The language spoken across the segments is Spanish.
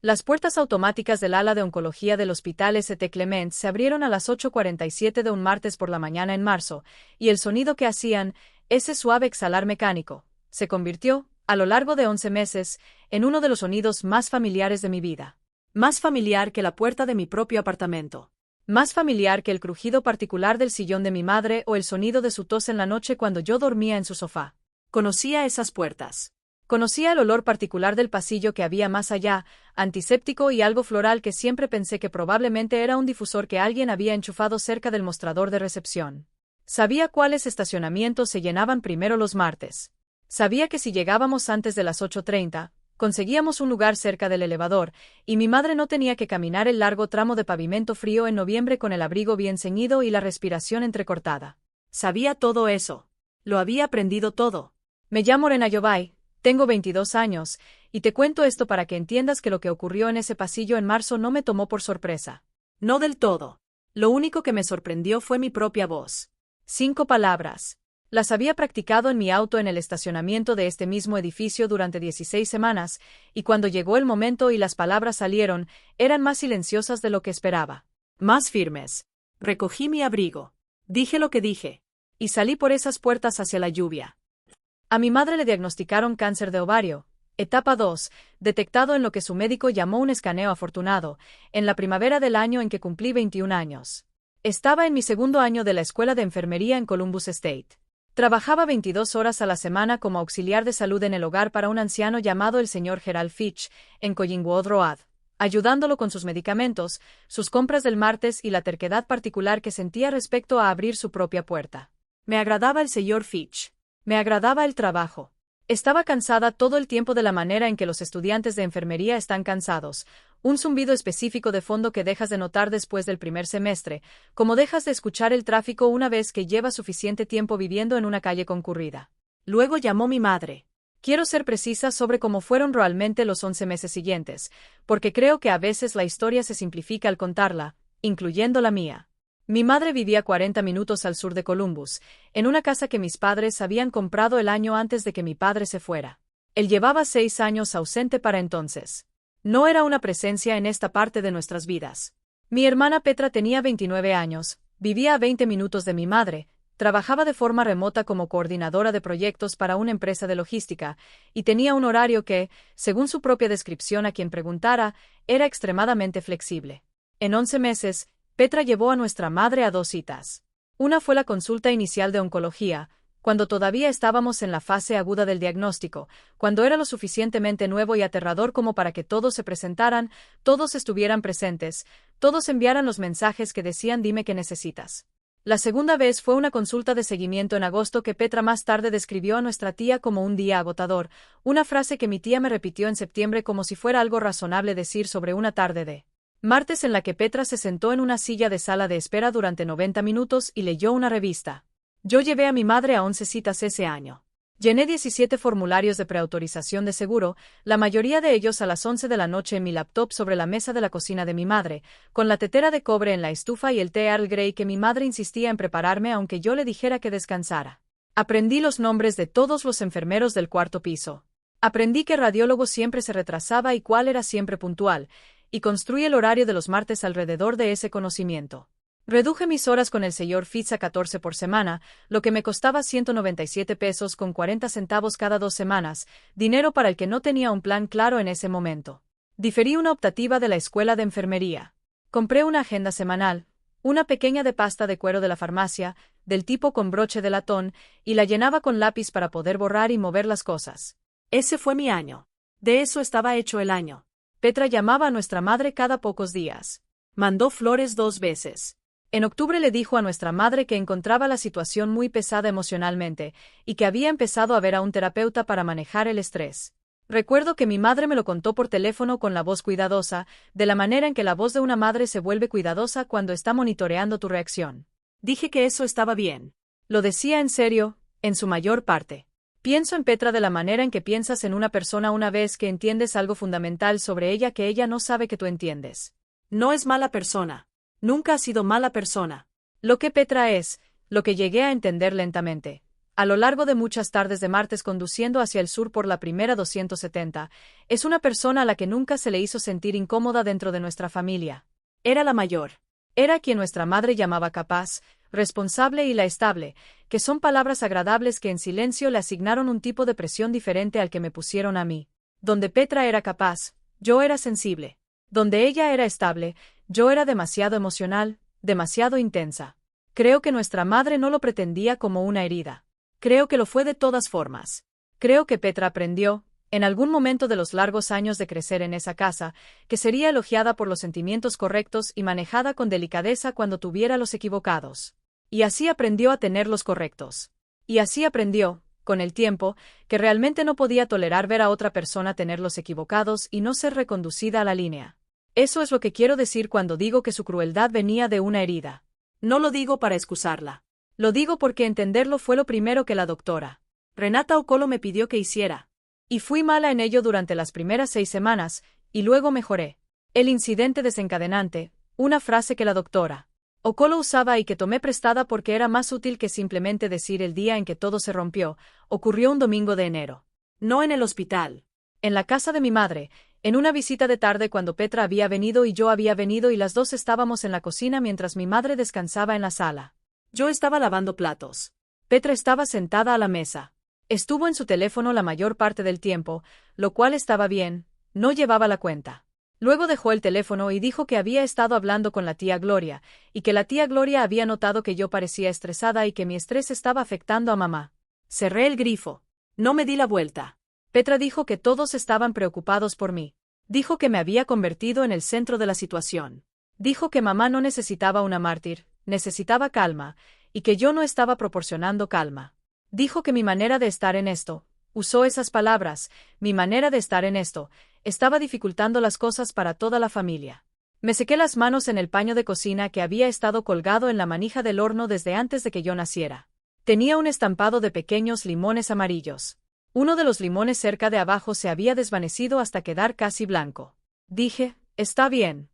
Las puertas automáticas del ala de oncología del Hospital St. Clement se abrieron a las 8:47 de un martes por la mañana en marzo, y el sonido que hacían, ese suave exhalar mecánico, se convirtió, a lo largo de 11 meses, en uno de los sonidos más familiares de mi vida. Más familiar que la puerta de mi propio apartamento. Más familiar que el crujido particular del sillón de mi madre o el sonido de su tos en la noche cuando yo dormía en su sofá. Conocía esas puertas. Conocía el olor particular del pasillo que había más allá, antiséptico y algo floral que siempre pensé que probablemente era un difusor que alguien había enchufado cerca del mostrador de recepción. Sabía cuáles estacionamientos se llenaban primero los martes. Sabía que si llegábamos antes de las 8:30, conseguíamos un lugar cerca del elevador, y mi madre no tenía que caminar el largo tramo de pavimento frío en noviembre con el abrigo bien ceñido y la respiración entrecortada. Sabía todo eso. Lo había aprendido todo. Me llamo Rena Yovay. Tengo 22 años, y te cuento esto para que entiendas que lo que ocurrió en ese pasillo en marzo no me tomó por sorpresa. No del todo. Lo único que me sorprendió fue mi propia voz. 5 palabras. Las había practicado en mi auto en el estacionamiento de este mismo edificio durante 16 semanas, y cuando llegó el momento y las palabras salieron, eran más silenciosas de lo que esperaba. Más firmes. Recogí mi abrigo. Dije lo que dije. Y salí por esas puertas hacia la lluvia. A mi madre le diagnosticaron cáncer de ovario, etapa 2, detectado en lo que su médico llamó un escaneo afortunado, en la primavera del año en que cumplí 21 años. Estaba en mi segundo año de la escuela de enfermería en Columbus State. Trabajaba 22 horas a la semana como auxiliar de salud en el hogar para un anciano llamado el Sr. Gerald Fitch, en Collingwood Road, ayudándolo con sus medicamentos, sus compras del martes y la terquedad particular que sentía respecto a abrir su propia puerta. Me agradaba el Sr. Fitch. Me agradaba el trabajo. Estaba cansada todo el tiempo de la manera en que los estudiantes de enfermería están cansados, un zumbido específico de fondo que dejas de notar después del primer semestre, como dejas de escuchar el tráfico una vez que llevas suficiente tiempo viviendo en una calle concurrida. Luego llamó mi madre. Quiero ser precisa sobre cómo fueron realmente los 11 meses siguientes, porque creo que a veces la historia se simplifica al contarla, incluyendo la mía. Mi madre vivía 40 minutos al sur de Columbus, en una casa que mis padres habían comprado el año antes de que mi padre se fuera. Él llevaba 6 años ausente para entonces. No era una presencia en esta parte de nuestras vidas. Mi hermana Petra tenía 29 años, vivía a 20 minutos de mi madre, trabajaba de forma remota como coordinadora de proyectos para una empresa de logística, y tenía un horario que, según su propia descripción a quien preguntara, era extremadamente flexible. En 11 meses, Petra llevó a nuestra madre a 2 citas. Una fue la consulta inicial de oncología, cuando todavía estábamos en la fase aguda del diagnóstico, cuando era lo suficientemente nuevo y aterrador como para que todos se presentaran, todos estuvieran presentes, todos enviaran los mensajes que decían dime qué necesitas. La segunda vez fue una consulta de seguimiento en agosto que Petra más tarde describió a nuestra tía como un día agotador, una frase que mi tía me repitió en septiembre como si fuera algo razonable decir sobre una tarde de martes en la que Petra se sentó en una silla de sala de espera durante 90 minutos y leyó una revista. Yo llevé a mi madre a 11 citas ese año. Llené 17 formularios de preautorización de seguro, la mayoría de ellos a las 11 de la noche en mi laptop sobre la mesa de la cocina de mi madre, con la tetera de cobre en la estufa y el té Earl Grey que mi madre insistía en prepararme aunque yo le dijera que descansara. Aprendí los nombres de todos los enfermeros del 4º piso. Aprendí que radiólogo siempre se retrasaba y cuál era siempre puntual, y construí el horario de los martes alrededor de ese conocimiento. Reduje mis horas con el Sr. Fitz a 14 por semana, lo que me costaba 197 pesos con 40 centavos cada 2 semanas, dinero para el que no tenía un plan claro en ese momento. Diferí una optativa de la escuela de enfermería. Compré una agenda semanal, una pequeña de pasta de cuero de la farmacia, del tipo con broche de latón, y la llenaba con lápiz para poder borrar y mover las cosas. Ese fue mi año. De eso estaba hecho el año. Petra llamaba a nuestra madre cada pocos días. Mandó flores 2 veces. En octubre le dijo a nuestra madre que encontraba la situación muy pesada emocionalmente, y que había empezado a ver a un terapeuta para manejar el estrés. Recuerdo que mi madre me lo contó por teléfono con la voz cuidadosa, de la manera en que la voz de una madre se vuelve cuidadosa cuando está monitoreando tu reacción. Dije que eso estaba bien. Lo decía en serio, en su mayor parte. Pienso en Petra de la manera en que piensas en una persona una vez que entiendes algo fundamental sobre ella que ella no sabe que tú entiendes. No es mala persona. Nunca ha sido mala persona. Lo que Petra es, lo que llegué a entender lentamente, A lo largo de muchas tardes de martes conduciendo hacia el sur por la primera 270, es una persona a la que nunca se le hizo sentir incómoda dentro de nuestra familia. Era la mayor. Era quien nuestra madre llamaba capaz, responsable y la estable, que son palabras agradables que en silencio le asignaron un tipo de presión diferente al que me pusieron a mí. Donde Petra era capaz, yo era sensible. Donde ella era estable, yo era demasiado emocional, demasiado intensa. Creo que nuestra madre no lo pretendía como una herida. Creo que lo fue de todas formas. Creo que Petra aprendió, en algún momento de los largos años de crecer en esa casa, que sería elogiada por los sentimientos correctos y manejada con delicadeza cuando tuviera los equivocados. Y así aprendió a tener los correctos. Y así aprendió, con el tiempo, que realmente no podía tolerar ver a otra persona tener los equivocados y no ser reconducida a la línea. Eso es lo que quiero decir cuando digo que su crueldad venía de una herida. No lo digo para excusarla. Lo digo porque entenderlo fue lo primero que la doctora Renata Okolo me pidió que hiciera. Y fui mala en ello durante las primeras 6 semanas, y luego mejoré. El incidente desencadenante, una frase que la doctora Okolo usaba y que tomé prestada porque era más útil que simplemente decir el día en que todo se rompió, ocurrió un domingo de enero. No en el hospital. En la casa de mi madre, en una visita de tarde cuando Petra había venido y yo había venido y las dos estábamos en la cocina mientras mi madre descansaba en la sala. Yo estaba lavando platos. Petra estaba sentada a la mesa. Estuvo en su teléfono la mayor parte del tiempo, lo cual estaba bien, no llevaba la cuenta. Luego dejó el teléfono y dijo que había estado hablando con la tía Gloria, y que la tía Gloria había notado que yo parecía estresada y que mi estrés estaba afectando a mamá. Cerré el grifo. No me di la vuelta. Petra dijo que todos estaban preocupados por mí. Dijo que me había convertido en el centro de la situación. Dijo que mamá no necesitaba una mártir, necesitaba calma, y que yo no estaba proporcionando calma. Dijo que mi manera de estar en esto, usó esas palabras, mi manera de estar en esto, estaba dificultando las cosas para toda la familia. Me sequé las manos en el paño de cocina que había estado colgado en la manija del horno desde antes de que yo naciera. Tenía un estampado de pequeños limones amarillos. Uno de los limones cerca de abajo se había desvanecido hasta quedar casi blanco. Dije, está bien.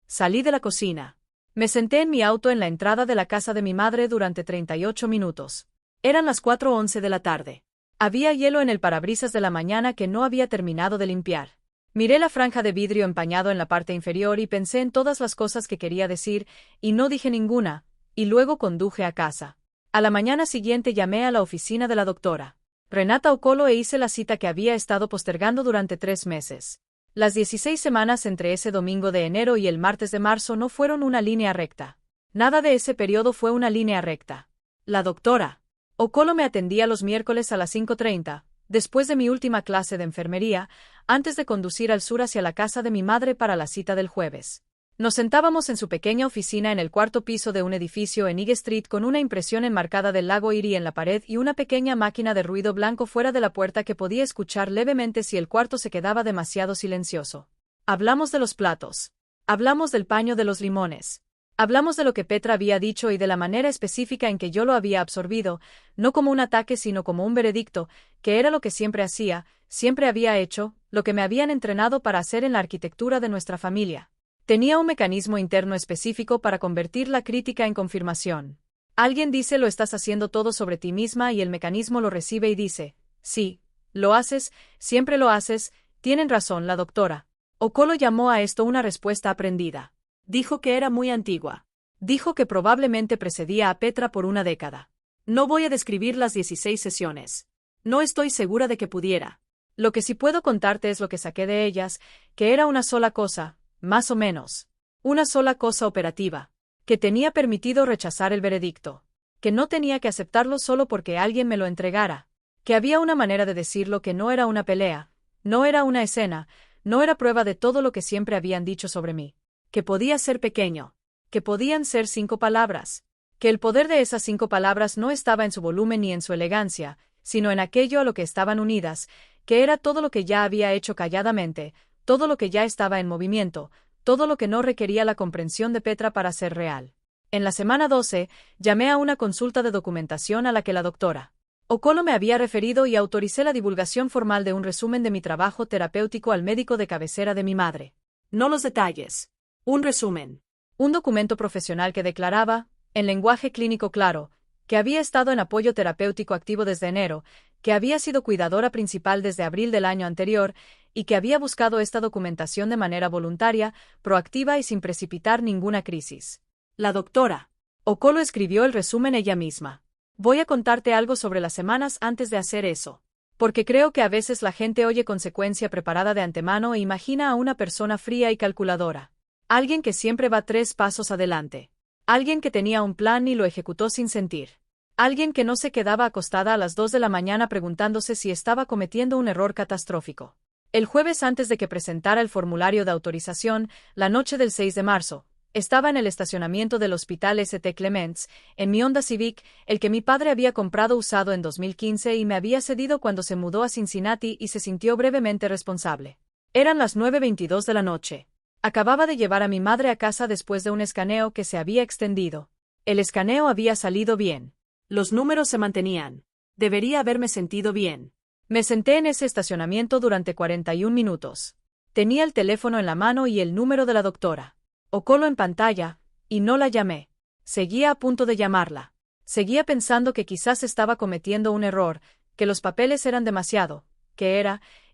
Salí de la cocina. Me senté en mi auto en la entrada de la casa de mi madre durante 38 minutos. Eran las 4:11 de la tarde. Había hielo en el parabrisas de la mañana que no había terminado de limpiar. Miré la franja de vidrio empañado en la parte inferior y pensé en todas las cosas que quería decir, y no dije ninguna, y luego conduje a casa. A la mañana siguiente llamé a la oficina de la doctora Renata Okolo e hice la cita que había estado postergando durante 3 meses. Las 16 semanas entre ese domingo de enero y el martes de marzo no fueron una línea recta. Nada de ese periodo fue una línea recta. La doctora Okolo me atendía los miércoles a las 5:30, después de mi última clase de enfermería, antes de conducir al sur hacia la casa de mi madre para la cita del jueves. Nos sentábamos en su pequeña oficina en el 4º piso de un edificio en High Street con una impresión enmarcada del lago Erie en la pared y una pequeña máquina de ruido blanco fuera de la puerta que podía escuchar levemente si el cuarto se quedaba demasiado silencioso. Hablamos de los platos. Hablamos del paño de los limones. Hablamos de lo que Petra había dicho y de la manera específica en que yo lo había absorbido, no como un ataque sino como un veredicto, que era lo que siempre hacía, siempre había hecho, lo que me habían entrenado para hacer en la arquitectura de nuestra familia. Tenía un mecanismo interno específico para convertir la crítica en confirmación. Alguien dice lo estás haciendo todo sobre ti misma y el mecanismo lo recibe y dice, sí, lo haces, siempre lo haces, tienen razón la doctora. Okolo llamó a esto una respuesta aprendida. Dijo que era muy antigua. Dijo que probablemente precedía a Petra por una década. No voy a describir las 16 sesiones. No estoy segura de que pudiera. Lo que sí puedo contarte es lo que saqué de ellas, que era una sola cosa, más o menos. Una sola cosa operativa. Que tenía permitido rechazar el veredicto. Que no tenía que aceptarlo solo porque alguien me lo entregara. Que había una manera de decirlo que no era una pelea, no era una escena, no era prueba de todo lo que siempre habían dicho sobre mí. Que podía ser pequeño. Que podían ser 5 palabras. Que el poder de esas 5 palabras no estaba en su volumen ni en su elegancia, sino en aquello a lo que estaban unidas, que era todo lo que ya había hecho calladamente, todo lo que ya estaba en movimiento, todo lo que no requería la comprensión de Petra para ser real. En la semana 12, llamé a una consulta de documentación a la que la doctora Okolo me había referido y autoricé la divulgación formal de un resumen de mi trabajo terapéutico al médico de cabecera de mi madre. No los detalles. Un resumen. Un documento profesional que declaraba, en lenguaje clínico claro, que había estado en apoyo terapéutico activo desde enero, que había sido cuidadora principal desde abril del año anterior y que había buscado esta documentación de manera voluntaria, proactiva y sin precipitar ninguna crisis. La doctora Okolo escribió el resumen ella misma. Voy a contarte algo sobre las semanas antes de hacer eso. Porque creo que a veces la gente oye consecuencia preparada de antemano e imagina a una persona fría y calculadora. Alguien que siempre va 3 pasos adelante. Alguien que tenía un plan y lo ejecutó sin sentir. Alguien que no se quedaba acostada a las 2 de la mañana preguntándose si estaba cometiendo un error catastrófico. El jueves antes de que presentara el formulario de autorización, la noche del 6 de marzo, estaba en el estacionamiento del Hospital St. Clements, en mi Honda Civic, el que mi padre había comprado usado en 2015 y me había cedido cuando se mudó a Cincinnati y se sintió brevemente responsable. Eran las 9:22 de la noche. Acababa de llevar a mi madre a casa después de un escaneo que se había extendido. El escaneo había salido bien. Los números se mantenían. Debería haberme sentido bien. Me senté en ese estacionamiento durante 41 minutos. Tenía el teléfono en la mano y el número de la doctora Okolo en pantalla, y no la llamé. Seguía a punto de llamarla. Seguía pensando que quizás estaba cometiendo un error, que los papeles eran demasiado,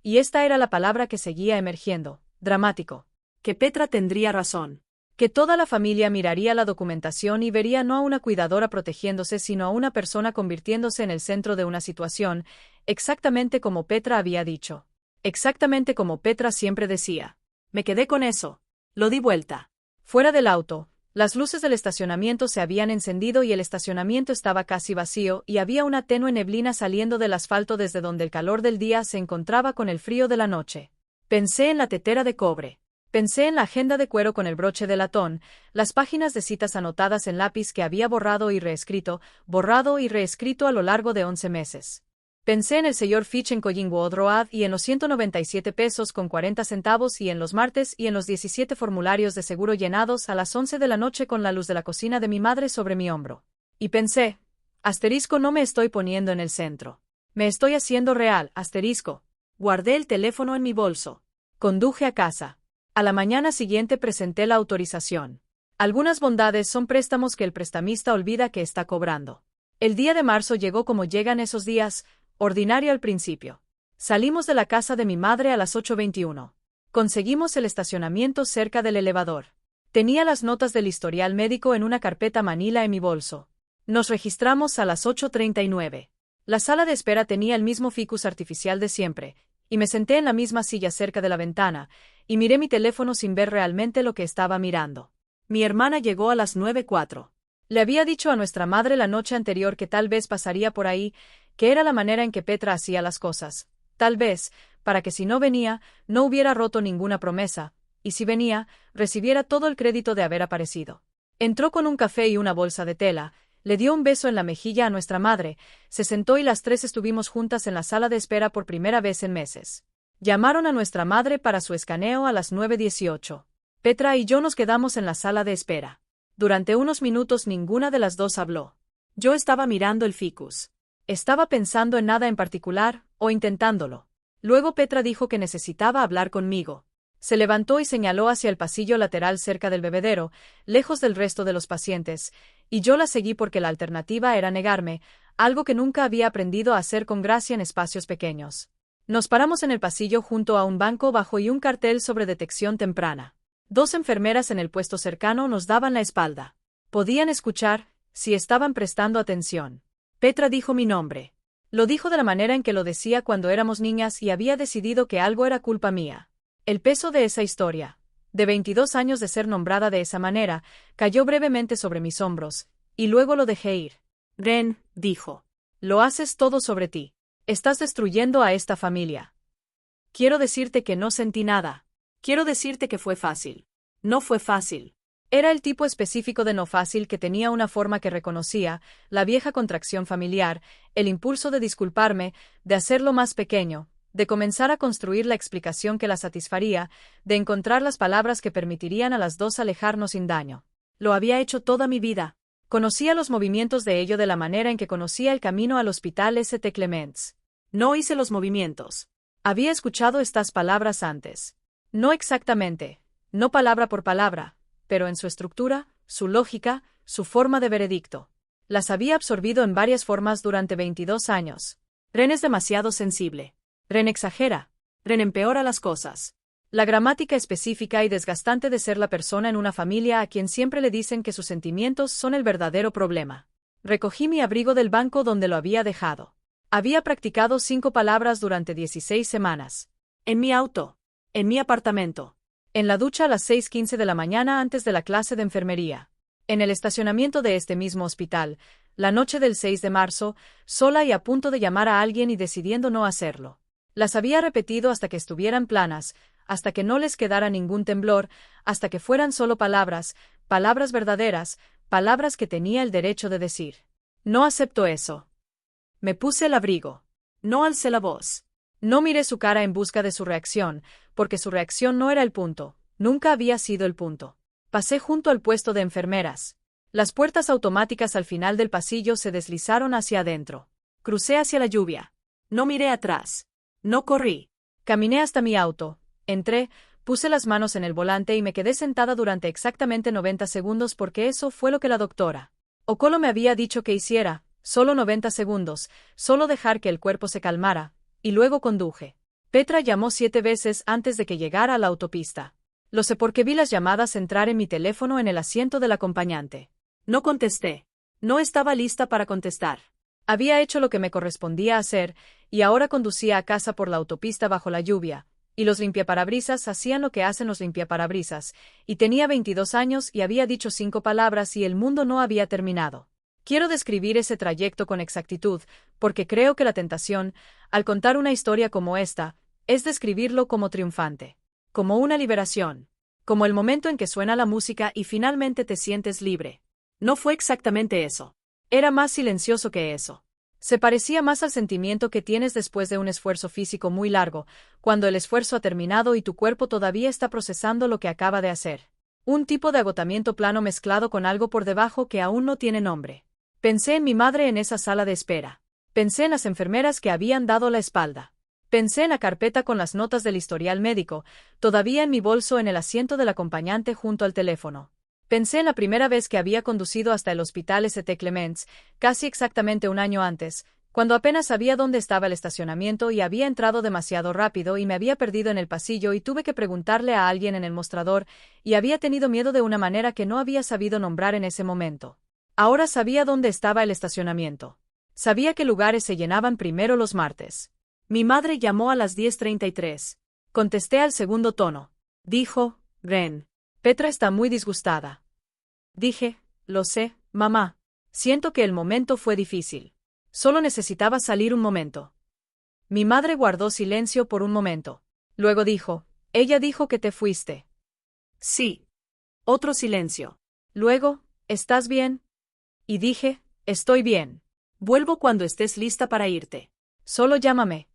y esta era la palabra que seguía emergiendo, dramático. Que Petra tendría razón. Que toda la familia miraría la documentación y vería no a una cuidadora protegiéndose sino a una persona convirtiéndose en el centro de una situación, exactamente como Petra había dicho. Exactamente como Petra siempre decía. Me quedé con eso. Lo di vuelta. Fuera del auto, las luces del estacionamiento se habían encendido y el estacionamiento estaba casi vacío y había una tenue neblina saliendo del asfalto desde donde el calor del día se encontraba con el frío de la noche. Pensé en la tetera de cobre. Pensé en la agenda de cuero con el broche de latón, las páginas de citas anotadas en lápiz que había borrado y reescrito a lo largo de 11 meses. Pensé en el señor Fitch en Collingwood Road y en los 197 pesos con 40 centavos y en los martes y en los 17 formularios de seguro llenados a las 11 de la noche con la luz de la cocina de mi madre sobre mi hombro. Y pensé, no me estoy poniendo en el centro. Me estoy haciendo real, Guardé el teléfono en mi bolso. Conduje a casa. A la mañana siguiente presenté la autorización. Algunas bondades son préstamos que el prestamista olvida que está cobrando. El día de marzo llegó como llegan esos días, ordinario al principio. Salimos de la casa de mi madre a las 8:21. Conseguimos el estacionamiento cerca del elevador. Tenía las notas del historial médico en una carpeta manila en mi bolso. Nos registramos a las 8:39. La sala de espera tenía el mismo ficus artificial de siempre, y me senté en la misma silla cerca de la ventana, y miré mi teléfono sin ver realmente lo que estaba mirando. Mi hermana llegó a las 9:04. Le había dicho a nuestra madre la noche anterior que tal vez pasaría por ahí, que era la manera en que Petra hacía las cosas. Tal vez, para que si no venía, no hubiera roto ninguna promesa, y si venía, recibiera todo el crédito de haber aparecido. Entró con un café y una bolsa de tela, le dio un beso en la mejilla a nuestra madre, se sentó y las 3 estuvimos juntas en la sala de espera por primera vez en meses. Llamaron a nuestra madre para su escaneo a las 9:18. Petra y yo nos quedamos en la sala de espera. Durante unos minutos ninguna de las dos habló. Yo estaba mirando el ficus. Estaba pensando en nada en particular, o intentándolo. Luego Petra dijo que necesitaba hablar conmigo. Se levantó y señaló hacia el pasillo lateral cerca del bebedero, lejos del resto de los pacientes, y yo la seguí porque la alternativa era negarme, algo que nunca había aprendido a hacer con gracia en espacios pequeños. Nos paramos en el pasillo junto a un banco bajo y un cartel sobre detección temprana. 2 enfermeras en el puesto cercano nos daban la espalda. Podían escuchar, si estaban prestando atención. Petra dijo mi nombre. Lo dijo de la manera en que lo decía cuando éramos niñas y había decidido que algo era culpa mía. El peso de esa historia, de 22 años de ser nombrada de esa manera, cayó brevemente sobre mis hombros, y luego lo dejé ir. Ren, dijo. Lo haces todo sobre ti. Estás destruyendo a esta familia. Quiero decirte que no sentí nada. Quiero decirte que fue fácil. No fue fácil. Era el tipo específico de no fácil que tenía una forma que reconocía, la vieja contracción familiar, el impulso de disculparme, de hacerlo más pequeño, de comenzar a construir la explicación que la satisfaría, de encontrar las palabras que permitirían a las dos alejarnos sin daño. Lo había hecho toda mi vida. Conocía los movimientos de ello de la manera en que conocía el camino al hospital St. Clements. No hice los movimientos. Había escuchado estas palabras antes. No exactamente, no palabra por palabra, pero en su estructura, su lógica, su forma de veredicto. Las había absorbido en varias formas durante 22 años. Ren es demasiado sensible. Ren exagera. Ren empeora las cosas. La gramática específica y desgastante de ser la persona en una familia a quien siempre le dicen que sus sentimientos son el verdadero problema. Recogí mi abrigo del banco donde lo había dejado. Había practicado 5 palabras durante 16 semanas. En mi auto. En mi apartamento. En la ducha a las 6:15 de la mañana antes de la clase de enfermería. En el estacionamiento de este mismo hospital, la noche del 6 de marzo, sola y a punto de llamar a alguien y decidiendo no hacerlo. Las había repetido hasta que estuvieran planas, hasta que no les quedara ningún temblor, hasta que fueran solo palabras, palabras verdaderas, palabras que tenía el derecho de decir. No acepto eso. Me puse el abrigo. No alcé la voz. No miré su cara en busca de su reacción, porque su reacción no era el punto, nunca había sido el punto. Pasé junto al puesto de enfermeras. Las puertas automáticas al final del pasillo se deslizaron hacia adentro. Crucé hacia la lluvia. No miré atrás. No corrí. Caminé hasta mi auto. Entré, puse las manos en el volante y me quedé sentada durante exactamente 90 segundos porque eso fue lo que la doctora Okolo me había dicho que hiciera, solo 90 segundos, solo dejar que el cuerpo se calmara, y luego conduje. Petra llamó 7 veces antes de que llegara a la autopista. Lo sé porque vi las llamadas entrar en mi teléfono en el asiento del acompañante. No contesté. No estaba lista para contestar. Había hecho lo que me correspondía hacer, y ahora conducía a casa por la autopista bajo la lluvia, y los limpiaparabrisas hacían lo que hacen los limpiaparabrisas, y tenía 22 años y había dicho 5 palabras y el mundo no había terminado. Quiero describir ese trayecto con exactitud, porque creo que la tentación, al contar una historia como esta, es describirlo como triunfante, como una liberación, como el momento en que suena la música y finalmente te sientes libre. No fue exactamente eso. Era más silencioso que eso. Se parecía más al sentimiento que tienes después de un esfuerzo físico muy largo, cuando el esfuerzo ha terminado y tu cuerpo todavía está procesando lo que acaba de hacer. Un tipo de agotamiento plano mezclado con algo por debajo que aún no tiene nombre. Pensé en mi madre en esa sala de espera. Pensé en las enfermeras que habían dado la espalda. Pensé en la carpeta con las notas del historial médico, todavía en mi bolso en el asiento del acompañante junto al teléfono. Pensé en la primera vez que había conducido hasta el hospital St. Clements, casi exactamente un año antes, cuando apenas sabía dónde estaba el estacionamiento y había entrado demasiado rápido y me había perdido en el pasillo y tuve que preguntarle a alguien en el mostrador, y había tenido miedo de una manera que no había sabido nombrar en ese momento. Ahora sabía dónde estaba el estacionamiento. Sabía qué lugares se llenaban primero los martes. Mi madre llamó a las 10:33. Contesté al segundo tono. Dijo, Ren. Petra está muy disgustada. Dije, lo sé, mamá. Siento que el momento fue difícil. Solo necesitaba salir un momento. Mi madre guardó silencio por un momento. Luego dijo, ella dijo que te fuiste. Sí. Otro silencio. Luego, ¿estás bien? Y dije, estoy bien. Vuelvo cuando estés lista para irte. Solo llámame.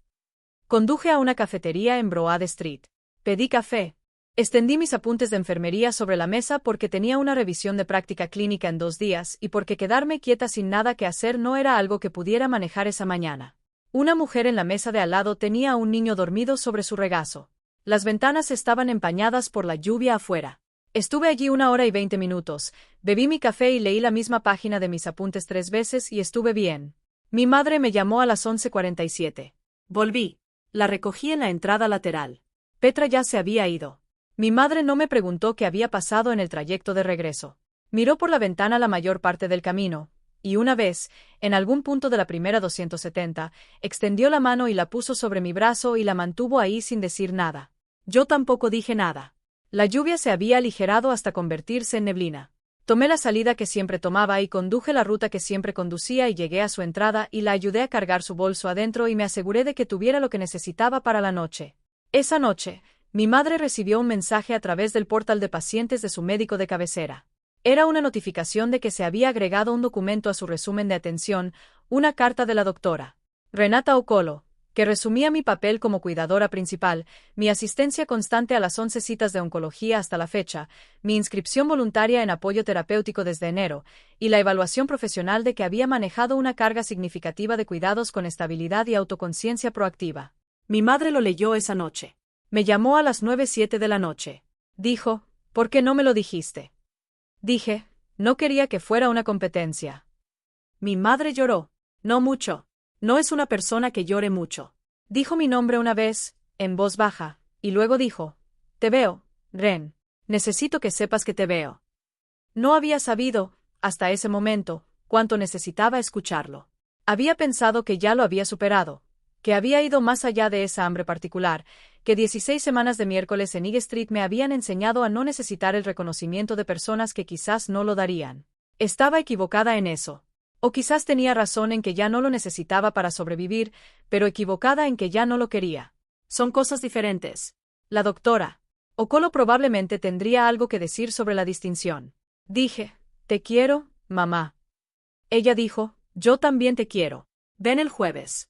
Conduje a una cafetería en Broad Street. Pedí café. Extendí mis apuntes de enfermería sobre la mesa porque tenía una revisión de práctica clínica en 2 días y porque quedarme quieta sin nada que hacer no era algo que pudiera manejar esa mañana. Una mujer en la mesa de al lado tenía a un niño dormido sobre su regazo. Las ventanas estaban empañadas por la lluvia afuera. Estuve allí 1 hora y 20 minutos, bebí mi café y leí la misma página de mis apuntes 3 veces y estuve bien. Mi madre me llamó a las 11:47. Volví. La recogí en la entrada lateral. Petra ya se había ido. Mi madre no me preguntó qué había pasado en el trayecto de regreso. Miró por la ventana la mayor parte del camino, y una vez, en algún punto de la primera 270, extendió la mano y la puso sobre mi brazo y la mantuvo ahí sin decir nada. Yo tampoco dije nada. La lluvia se había aligerado hasta convertirse en neblina. Tomé la salida que siempre tomaba y conduje la ruta que siempre conducía y llegué a su entrada y la ayudé a cargar su bolso adentro y me aseguré de que tuviera lo que necesitaba para la noche. Esa noche, mi madre recibió un mensaje a través del portal de pacientes de su médico de cabecera. Era una notificación de que se había agregado un documento a su resumen de atención, una carta de la doctora Renata Okolo, que resumía mi papel como cuidadora principal, mi asistencia constante a las 11 citas de oncología hasta la fecha, mi inscripción voluntaria en apoyo terapéutico desde enero, y la evaluación profesional de que había manejado una carga significativa de cuidados con estabilidad y autoconciencia proactiva. Mi madre lo leyó esa noche. Me llamó a las 9:07 de la noche. Dijo, ¿por qué no me lo dijiste? Dije, no quería que fuera una competencia. Mi madre lloró. No mucho. No es una persona que llore mucho. Dijo mi nombre una vez, en voz baja, y luego dijo, te veo, Ren. Necesito que sepas que te veo. No había sabido, hasta ese momento, cuánto necesitaba escucharlo. Había pensado que ya lo había superado, que había ido más allá de esa hambre particular, que 16 semanas de miércoles en Eagle Street me habían enseñado a no necesitar el reconocimiento de personas que quizás no lo darían. Estaba equivocada en eso. O quizás tenía razón en que ya no lo necesitaba para sobrevivir, pero equivocada en que ya no lo quería. Son cosas diferentes. La doctora Okolo probablemente tendría algo que decir sobre la distinción. Dije, te quiero, mamá. Ella dijo, yo también te quiero. Ven el jueves.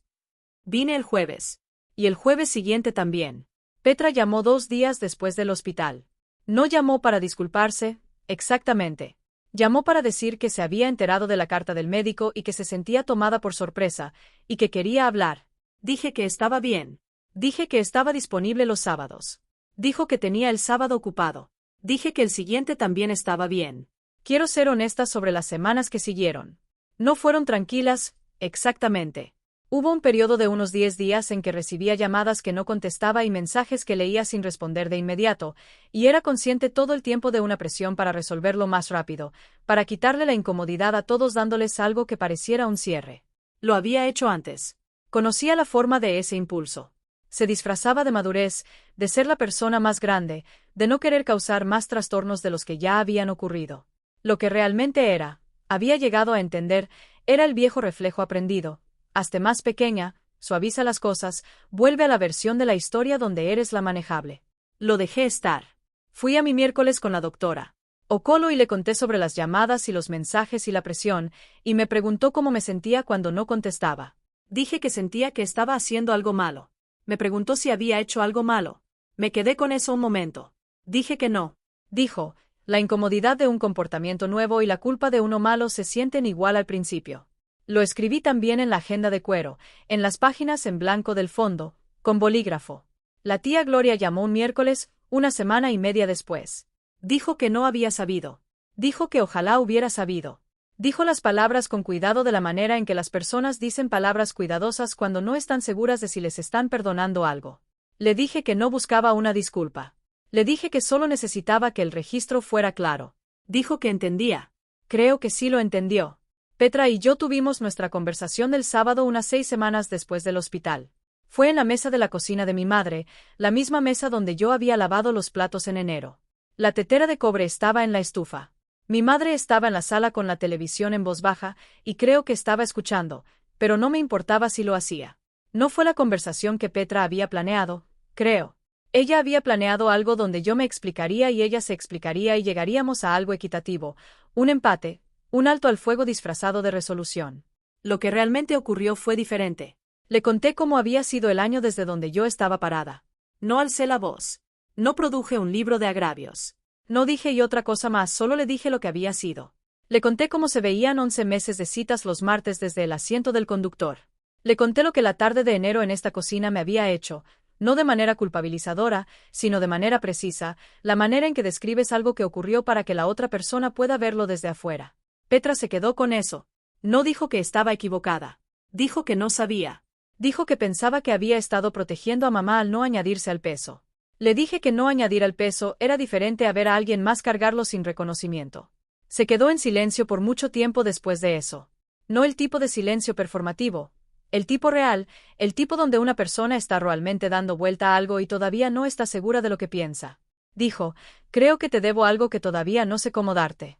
Vine el jueves. Y el jueves siguiente también. Petra llamó 2 días después del hospital. No llamó para disculparse, exactamente. Llamó para decir que se había enterado de la carta del médico y que se sentía tomada por sorpresa, y que quería hablar. Dije que estaba bien. Dije que estaba disponible los sábados. Dijo que tenía el sábado ocupado. Dije que el siguiente también estaba bien. Quiero ser honesta sobre las semanas que siguieron. No fueron tranquilas, exactamente. Hubo un periodo de unos 10 días en que recibía llamadas que no contestaba y mensajes que leía sin responder de inmediato, y era consciente todo el tiempo de una presión para resolverlo más rápido, para quitarle la incomodidad a todos dándoles algo que pareciera un cierre. Lo había hecho antes. Conocía la forma de ese impulso. Se disfrazaba de madurez, de ser la persona más grande, de no querer causar más trastornos de los que ya habían ocurrido. Lo que realmente era, había llegado a entender, era el viejo reflejo aprendido. Hazte más pequeña, suaviza las cosas, vuelve a la versión de la historia donde eres la manejable. Lo dejé estar. Fui a mi miércoles con la doctora Okolo y le conté sobre las llamadas y los mensajes y la presión, y me preguntó cómo me sentía cuando no contestaba. Dije que sentía que estaba haciendo algo malo. Me preguntó si había hecho algo malo. Me quedé con eso un momento. Dije que no. Dijo, la incomodidad de un comportamiento nuevo y la culpa de uno malo se sienten igual al principio. Lo escribí también en la agenda de cuero, en las páginas en blanco del fondo, con bolígrafo. La tía Gloria llamó un miércoles, 1 semana y media después. Dijo que no había sabido. Dijo que ojalá hubiera sabido. Dijo las palabras con cuidado de la manera en que las personas dicen palabras cuidadosas cuando no están seguras de si les están perdonando algo. Le dije que no buscaba una disculpa. Le dije que solo necesitaba que el registro fuera claro. Dijo que entendía. Creo que sí lo entendió. Petra y yo tuvimos nuestra conversación del sábado unas 6 semanas después del hospital. Fue en la mesa de la cocina de mi madre, la misma mesa donde yo había lavado los platos en enero. La tetera de cobre estaba en la estufa. Mi madre estaba en la sala con la televisión en voz baja, y creo que estaba escuchando, pero no me importaba si lo hacía. No fue la conversación que Petra había planeado, creo. Ella había planeado algo donde yo me explicaría y ella se explicaría y llegaríamos a algo equitativo, un empate, un alto al fuego disfrazado de resolución. Lo que realmente ocurrió fue diferente. Le conté cómo había sido el año desde donde yo estaba parada. No alcé la voz. No produje un libro de agravios. No dije y otra cosa más, solo le dije lo que había sido. Le conté cómo se veían 11 meses de citas los martes desde el asiento del conductor. Le conté lo que la tarde de enero en esta cocina me había hecho, no de manera culpabilizadora, sino de manera precisa, la manera en que describes algo que ocurrió para que la otra persona pueda verlo desde afuera. Petra se quedó con eso. No dijo que estaba equivocada. Dijo que no sabía. Dijo que pensaba que había estado protegiendo a mamá al no añadirse al peso. Le dije que no añadir al peso era diferente a ver a alguien más cargarlo sin reconocimiento. Se quedó en silencio por mucho tiempo después de eso. No el tipo de silencio performativo. El tipo real, el tipo donde una persona está realmente dando vuelta a algo y todavía no está segura de lo que piensa. Dijo, creo que te debo algo que todavía no sé cómo darte.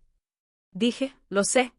Dije, lo sé.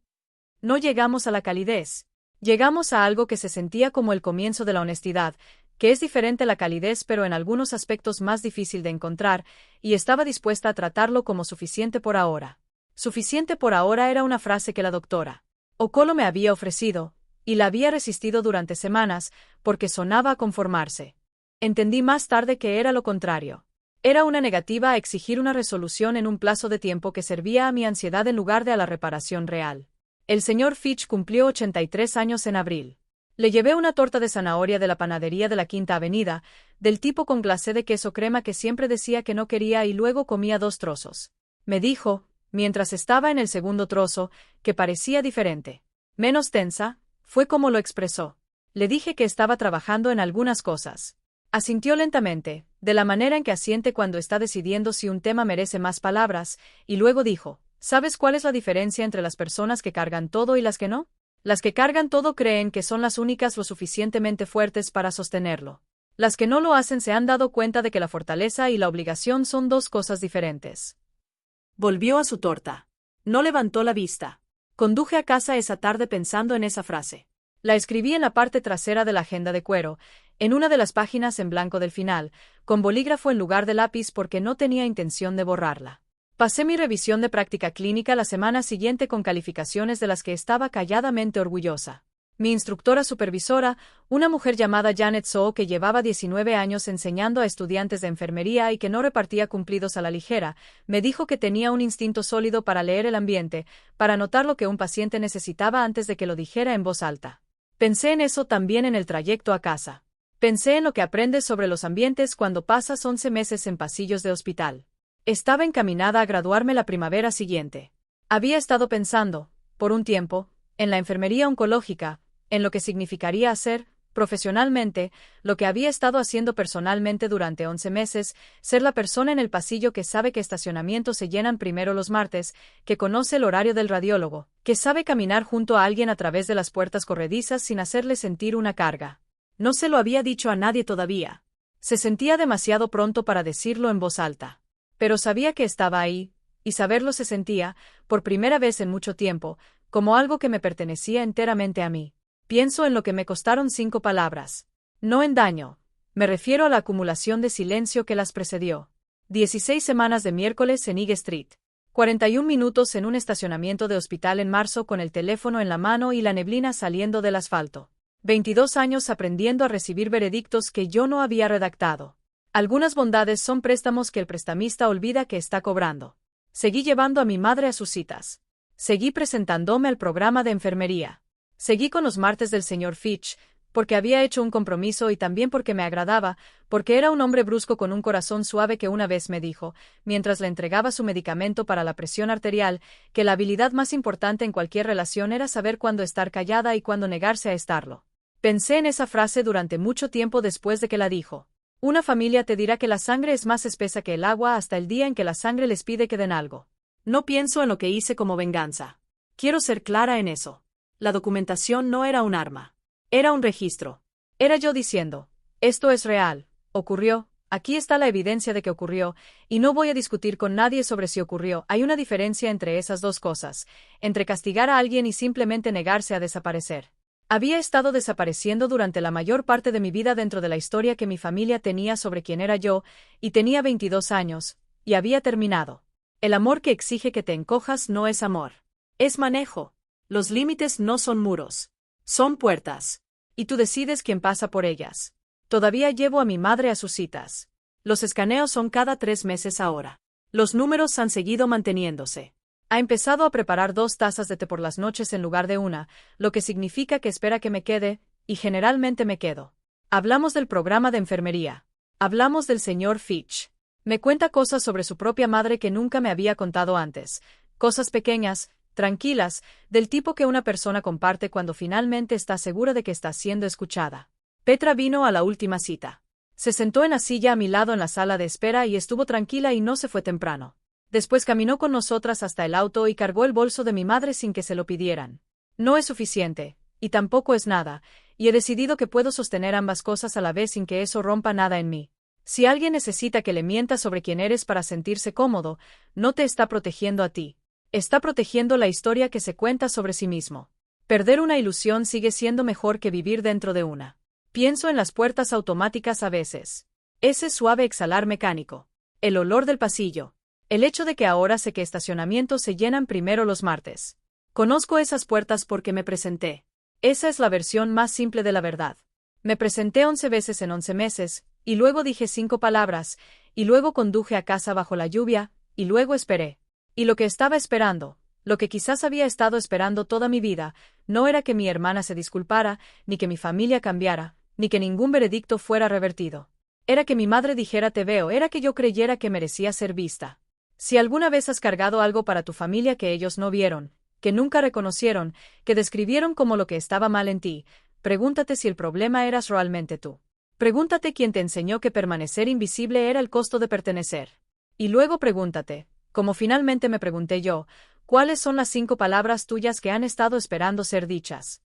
No llegamos a la calidez. Llegamos a algo que se sentía como el comienzo de la honestidad, que es diferente a la calidez pero en algunos aspectos más difícil de encontrar, y estaba dispuesta a tratarlo como suficiente por ahora. Suficiente por ahora era una frase que la doctora Okolo me había ofrecido, y la había resistido durante semanas, porque sonaba a conformarse. Entendí más tarde que era lo contrario. Era una negativa a exigir una resolución en un plazo de tiempo que servía a mi ansiedad en lugar de a la reparación real. El señor Fitch cumplió 83 años en abril. Le llevé una torta de zanahoria de la panadería de la Quinta Avenida, del tipo con glacé de queso crema que siempre decía que no quería y luego comía 2 trozos. Me dijo, mientras estaba en el segundo trozo, que parecía diferente. Menos tensa, fue como lo expresó. Le dije que estaba trabajando en algunas cosas. Asintió lentamente, de la manera en que asiente cuando está decidiendo si un tema merece más palabras, y luego dijo, ¿sabes cuál es la diferencia entre las personas que cargan todo y las que no? Las que cargan todo creen que son las únicas lo suficientemente fuertes para sostenerlo. Las que no lo hacen se han dado cuenta de que la fortaleza y la obligación son dos cosas diferentes. Volvió a su torta. No levantó la vista. Conduje a casa esa tarde pensando en esa frase. La escribí en la parte trasera de la agenda de cuero, en una de las páginas en blanco del final, con bolígrafo en lugar de lápiz porque no tenía intención de borrarla. Pasé mi revisión de práctica clínica la semana siguiente con calificaciones de las que estaba calladamente orgullosa. Mi instructora supervisora, una mujer llamada Janet So que llevaba 19 años enseñando a estudiantes de enfermería y que no repartía cumplidos a la ligera, me dijo que tenía un instinto sólido para leer el ambiente, para notar lo que un paciente necesitaba antes de que lo dijera en voz alta. Pensé en eso también en el trayecto a casa. Pensé en lo que aprendes sobre los ambientes cuando pasas 11 meses en pasillos de hospital. Estaba encaminada a graduarme la primavera siguiente. Había estado pensando, por un tiempo, en la enfermería oncológica, en lo que significaría hacer, profesionalmente, lo que había estado haciendo personalmente durante 11 meses, ser la persona en el pasillo que sabe que estacionamientos se llenan primero los martes, que conoce el horario del radiólogo, que sabe caminar junto a alguien a través de las puertas corredizas sin hacerle sentir una carga. No se lo había dicho a nadie todavía. Se sentía demasiado pronto para decirlo en voz alta. Pero sabía que estaba ahí, y saberlo se sentía, por primera vez en mucho tiempo, como algo que me pertenecía enteramente a mí. Pienso en lo que me costaron 5 palabras. No en daño. Me refiero a la acumulación de silencio que las precedió. 16 semanas de miércoles en Eagle Street. 41 minutos en un estacionamiento de hospital en marzo con el teléfono en la mano y la neblina saliendo del asfalto. 22 años aprendiendo a recibir veredictos que yo no había redactado. Algunas bondades son préstamos que el prestamista olvida que está cobrando. Seguí llevando a mi madre a sus citas. Seguí presentándome al programa de enfermería. Seguí con los martes del señor Fitch, porque había hecho un compromiso y también porque me agradaba, porque era un hombre brusco con un corazón suave que una vez me dijo, mientras le entregaba su medicamento para la presión arterial, que la habilidad más importante en cualquier relación era saber cuándo estar callada y cuándo negarse a estarlo. Pensé en esa frase durante mucho tiempo después de que la dijo. Una familia te dirá que la sangre es más espesa que el agua hasta el día en que la sangre les pide que den algo. No pienso en lo que hice como venganza. Quiero ser clara en eso. La documentación no era un arma. Era un registro. Era yo diciendo, esto es real, ocurrió, aquí está la evidencia de que ocurrió, y no voy a discutir con nadie sobre si ocurrió. Hay una diferencia entre esas dos cosas, entre castigar a alguien y simplemente negarse a desaparecer. Había estado desapareciendo durante la mayor parte de mi vida dentro de la historia que mi familia tenía sobre quién era yo, y tenía 22 años, y había terminado. El amor que exige que te encojas no es amor. Es manejo. Los límites no son muros. Son puertas. Y tú decides quién pasa por ellas. Todavía llevo a mi madre a sus citas. Los escaneos son cada 3 meses ahora. Los números han seguido manteniéndose. Ha empezado a preparar 2 tazas de té por las noches en lugar de una, lo que significa que espera que me quede, y generalmente me quedo. Hablamos del programa de enfermería. Hablamos del señor Fitch. Me cuenta cosas sobre su propia madre que nunca me había contado antes. Cosas pequeñas, tranquilas, del tipo que una persona comparte cuando finalmente está segura de que está siendo escuchada. Petra vino a la última cita. Se sentó en la silla a mi lado en la sala de espera y estuvo tranquila y no se fue temprano. Después caminó con nosotras hasta el auto y cargó el bolso de mi madre sin que se lo pidieran. No es suficiente, y tampoco es nada, y he decidido que puedo sostener ambas cosas a la vez sin que eso rompa nada en mí. Si alguien necesita que le mientas sobre quién eres para sentirse cómodo, no te está protegiendo a ti. Está protegiendo la historia que se cuenta sobre sí mismo. Perder una ilusión sigue siendo mejor que vivir dentro de una. Pienso en las puertas automáticas a veces. Ese suave exhalar mecánico. El olor del pasillo. El hecho de que ahora sé que estacionamientos se llenan primero los martes. Conozco esas puertas porque me presenté. Esa es la versión más simple de la verdad. Me presenté 11 veces en 11 meses, y luego dije 5 palabras, y luego conduje a casa bajo la lluvia, y luego esperé. Y lo que estaba esperando, lo que quizás había estado esperando toda mi vida, no era que mi hermana se disculpara, ni que mi familia cambiara, ni que ningún veredicto fuera revertido. Era que mi madre dijera te veo, era que yo creyera que merecía ser vista. Si alguna vez has cargado algo para tu familia que ellos no vieron, que nunca reconocieron, que describieron como lo que estaba mal en ti. Pregúntate si el problema eras realmente tú. Pregúntate quién te enseñó que permanecer invisible era el costo de pertenecer. Y luego pregúntate, como finalmente me pregunté yo, ¿cuáles son las 5 palabras tuyas que han estado esperando ser dichas?